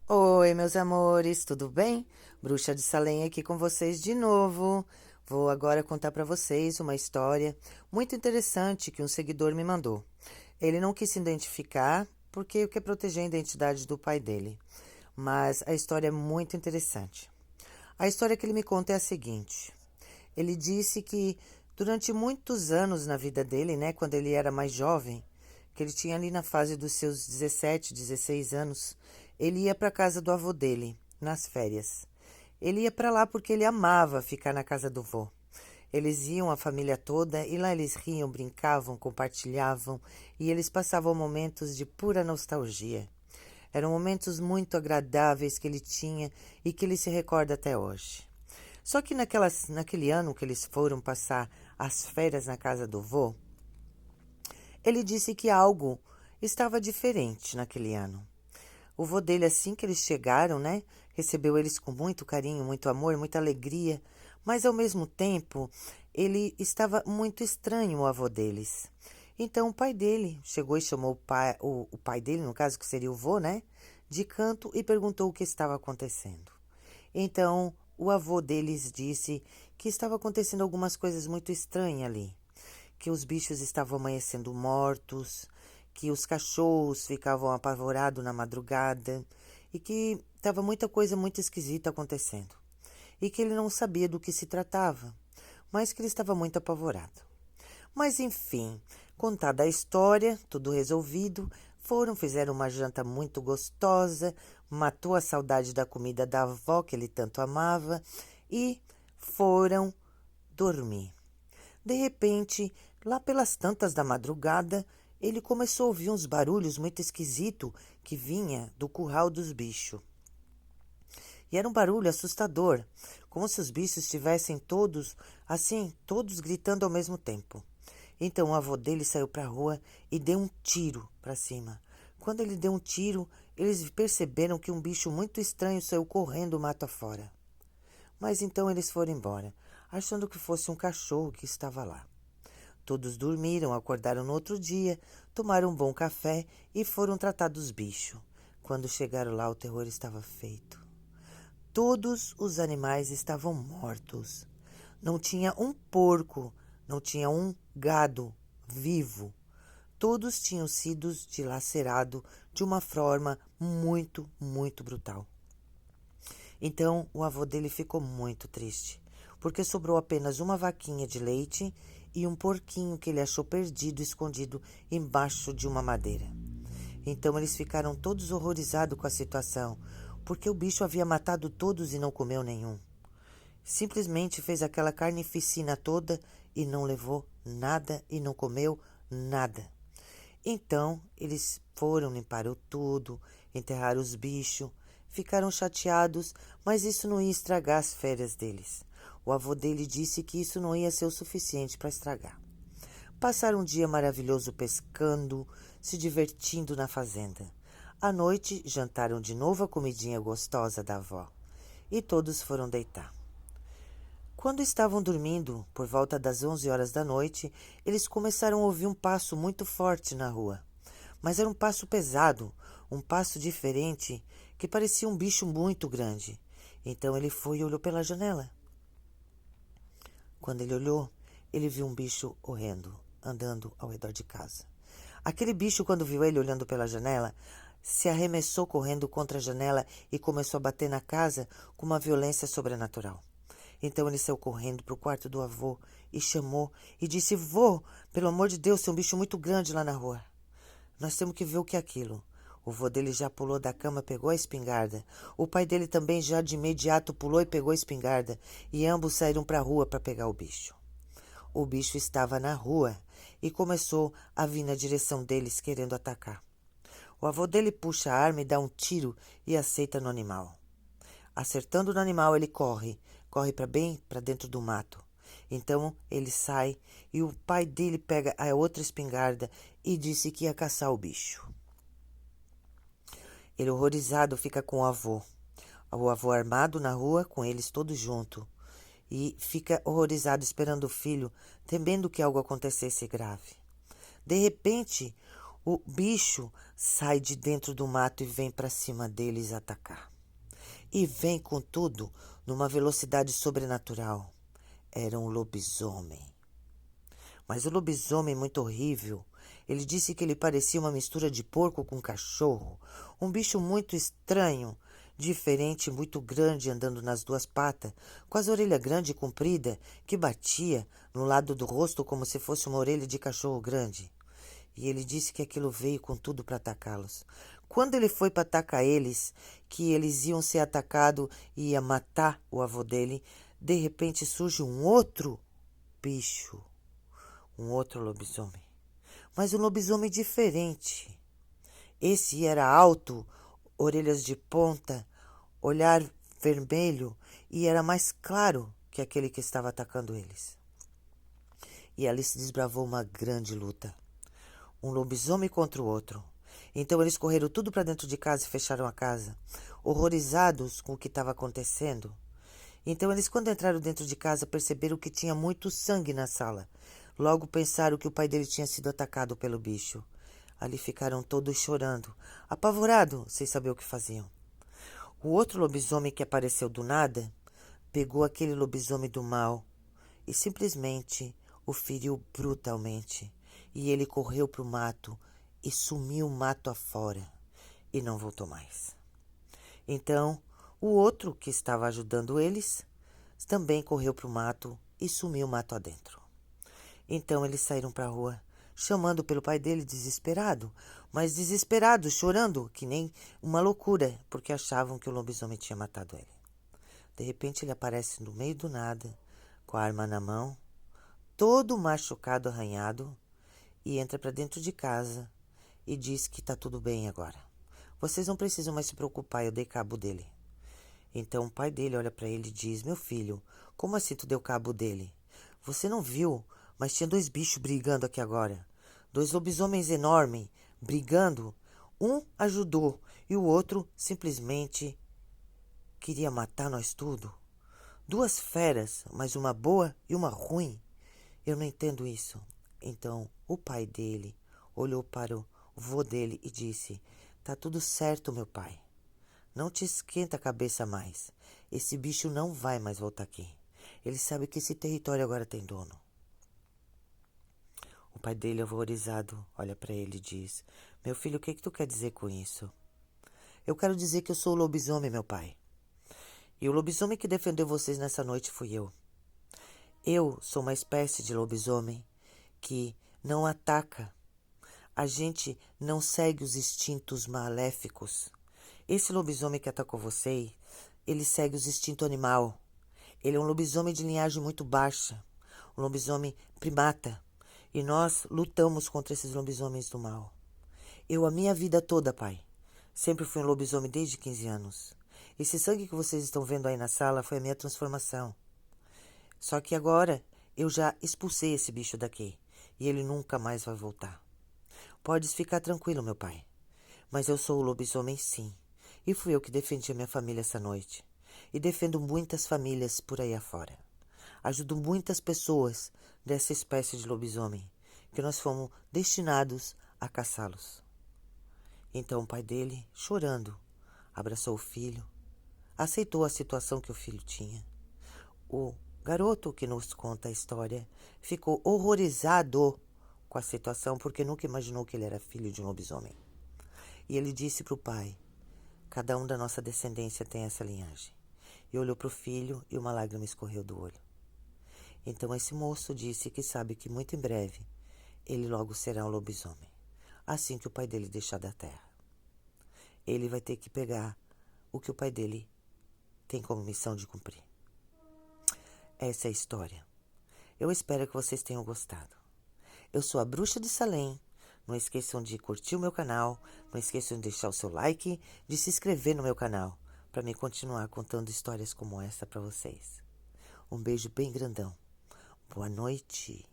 Oi, meus amores, tudo bem? Bruxa de Salem aqui com vocês de novo. Vou agora contar para vocês uma história muito interessante que um seguidor me mandou. Ele não quis se identificar porque quer proteger a identidade do pai dele, mas a história é muito interessante. A história que ele me conta é a seguinte: ele disse que durante muitos anos na vida dele, né, quando ele era mais jovem, que ele tinha ali na fase dos seus 17, 16 anos, ele ia para a casa do avô dele, nas férias. Ele ia para lá porque ele amava ficar na casa do vô. Eles iam a família toda e lá eles riam, brincavam, compartilhavam e eles passavam momentos de pura nostalgia. Eram momentos muito agradáveis que ele tinha e que ele se recorda até hoje. Só que naquele ano que eles foram passar as férias na casa do vô, ele disse que algo estava diferente naquele ano. O vô dele, assim que eles chegaram, né, recebeu eles com muito carinho, muito amor, muita alegria, mas ao mesmo tempo ele estava muito estranho, o avô deles. Então o pai dele chegou e chamou o pai dele, no caso que seria o vô, né, de canto e perguntou o que estava acontecendo. Então o avô deles disse que estava acontecendo algumas coisas muito estranhas ali, que os bichos estavam amanhecendo mortos, que os cachorros ficavam apavorados na madrugada e que estava muita coisa muito esquisita acontecendo. E que ele não sabia do que se tratava, mas que ele estava muito apavorado. Mas enfim, contada a história, tudo resolvido, fizeram uma janta muito gostosa, matou a saudade da comida da avó que ele tanto amava e foram dormir. De repente, lá pelas tantas da madrugada, ele começou a ouvir uns barulhos muito esquisitos que vinha do curral dos bichos. E era um barulho assustador, como se os bichos estivessem todos, assim, todos gritando ao mesmo tempo. Então o avô dele saiu para a rua e deu um tiro para cima. Quando ele deu um tiro, eles perceberam que um bicho muito estranho saiu correndo mato afora. Mas então eles foram embora, achando que fosse um cachorro que estava lá. Todos dormiram, acordaram no outro dia, tomaram um bom café e foram tratar dos bichos. Quando chegaram lá, o terror estava feito. Todos os animais estavam mortos. Não tinha um porco, não tinha um gado vivo. Todos tinham sido dilacerados de uma forma muito, muito brutal. Então o avô dele ficou muito triste, porque sobrou apenas uma vaquinha de leite e um porquinho que ele achou perdido, escondido embaixo de uma madeira. Então eles ficaram todos horrorizados com a situação, porque o bicho havia matado todos e não comeu nenhum. Simplesmente fez aquela carnificina toda e não levou nada e não comeu nada. Então eles foram, limparam tudo, enterraram os bichos, ficaram chateados, mas isso não ia estragar as férias deles. O avô dele disse que isso não ia ser o suficiente para estragar. Passaram um dia maravilhoso pescando, se divertindo na fazenda. À noite, jantaram de novo a comidinha gostosa da avó. E todos foram deitar. Quando estavam dormindo, por volta das 11 horas da noite, eles começaram a ouvir um passo muito forte na rua. Mas era um passo pesado, um passo diferente, que parecia um bicho muito grande. Então ele foi e olhou pela janela. Quando ele olhou, ele viu um bicho horrendo, andando ao redor de casa. Aquele bicho, quando viu ele olhando pela janela, se arremessou correndo contra a janela e começou a bater na casa com uma violência sobrenatural. Então ele saiu correndo para o quarto do avô e chamou e disse: Vô, pelo amor de Deus, tem um bicho muito grande lá na rua. Nós temos que ver o que é aquilo. O vô dele já pulou da cama, pegou a espingarda. O pai dele também já de imediato pulou e pegou a espingarda. E ambos saíram para a rua para pegar o bicho. O bicho estava na rua e começou a vir na direção deles, querendo atacar. O avô dele puxa a arma e dá um tiro e aceita no animal. Acertando no animal, ele corre para bem para dentro do mato. Então ele sai e o pai dele pega a outra espingarda e disse que ia caçar o bicho. Ele, horrorizado, fica com o avô armado na rua, com eles todos juntos, e fica horrorizado esperando o filho, temendo que algo acontecesse grave. De repente, O bicho sai de dentro do mato e vem para cima deles atacar. E vem com tudo numa velocidade sobrenatural. Era um lobisomem. Mas o lobisomem, muito horrível, ele disse que ele parecia uma mistura de porco com cachorro. Um bicho muito estranho, diferente, muito grande, andando nas duas patas, com as orelhas grandes e compridas, que batia no lado do rosto como se fosse uma orelha de cachorro grande. E ele disse que aquilo veio com tudo para atacá-los. Quando ele foi para atacar eles, que eles iam ser atacados e ia matar o avô dele, de repente surge um outro bicho, um outro lobisomem. Mas um lobisomem diferente. Esse era alto, orelhas de ponta, olhar vermelho e era mais claro que aquele que estava atacando eles. E ali se desbravou uma grande luta. Um lobisomem contra o outro. Então eles correram tudo para dentro de casa e fecharam a casa, horrorizados com o que estava acontecendo. Então eles, quando entraram dentro de casa, perceberam que tinha muito sangue na sala. Logo pensaram que o pai dele tinha sido atacado pelo bicho. Ali ficaram todos chorando, apavorados, sem saber o que faziam. O outro lobisomem que apareceu do nada pegou aquele lobisomem do mal e simplesmente o feriu brutalmente. E ele correu para o mato e sumiu mato afora e não voltou mais. Então, o outro que estava ajudando eles também correu para o mato e sumiu mato adentro. Então eles saíram para a rua, chamando pelo pai dele desesperado, mas desesperado, chorando, que nem uma loucura, porque achavam que o lobisomem tinha matado ele. De repente ele aparece no meio do nada, com a arma na mão, todo machucado, arranhado, e entra para dentro de casa e diz que está tudo bem agora. Vocês não precisam mais se preocupar, eu dei cabo dele. Então o pai dele olha para ele e diz: meu filho, como assim tu deu cabo dele? Você não viu, mas tinha 2 bichos brigando aqui agora. 2 lobisomens enormes brigando. Um ajudou e o outro simplesmente queria matar nós tudo. 2 feras, mas uma boa e uma ruim. Eu não entendo isso. Então o pai dele olhou para o vô dele e disse: tá tudo certo, meu pai. Não te esquenta a cabeça mais. Esse bicho não vai mais voltar aqui. Ele sabe que esse território agora tem dono. O pai dele, horrorizado, olha para ele e diz: meu filho, o que tu quer dizer com isso? Eu quero dizer que eu sou o lobisomem, meu pai. E o lobisomem que defendeu vocês nessa noite fui eu. Eu sou uma espécie de lobisomem que não ataca. A gente não segue os instintos maléficos. Esse lobisomem que atacou vocês, ele segue os instintos animal. Ele é um lobisomem de linhagem muito baixa, um lobisomem primata. E nós lutamos contra esses lobisomens do mal. Eu, a minha vida toda, pai, sempre fui um lobisomem desde 15 anos. Esse sangue que vocês estão vendo aí na sala foi a minha transformação. Só que agora eu já expulsei esse bicho daqui e ele nunca mais vai voltar. Podes ficar tranquilo, meu pai. Mas eu sou o lobisomem, sim. E fui eu que defendi a minha família essa noite. E defendo muitas famílias por aí afora. Ajudo muitas pessoas dessa espécie de lobisomem, que nós fomos destinados a caçá-los. Então o pai dele, chorando, abraçou o filho, aceitou a situação que o filho tinha. O garoto que nos conta a história ficou horrorizado com a situação, porque nunca imaginou que ele era filho de um lobisomem. E ele disse para o pai: cada um da nossa descendência tem essa linhagem. E olhou para o filho e uma lágrima escorreu do olho. Então esse moço disse que sabe que muito em breve ele logo será um lobisomem, assim que o pai dele deixar da terra. Ele vai ter que pegar o que o pai dele tem como missão de cumprir. Essa é a história. Eu espero que vocês tenham gostado. Eu sou a Bruxa de Salem. Não esqueçam de curtir o meu canal, não esqueçam de deixar o seu like, de se inscrever no meu canal, para me continuar contando histórias como essa para vocês. Um beijo bem grandão. Boa noite.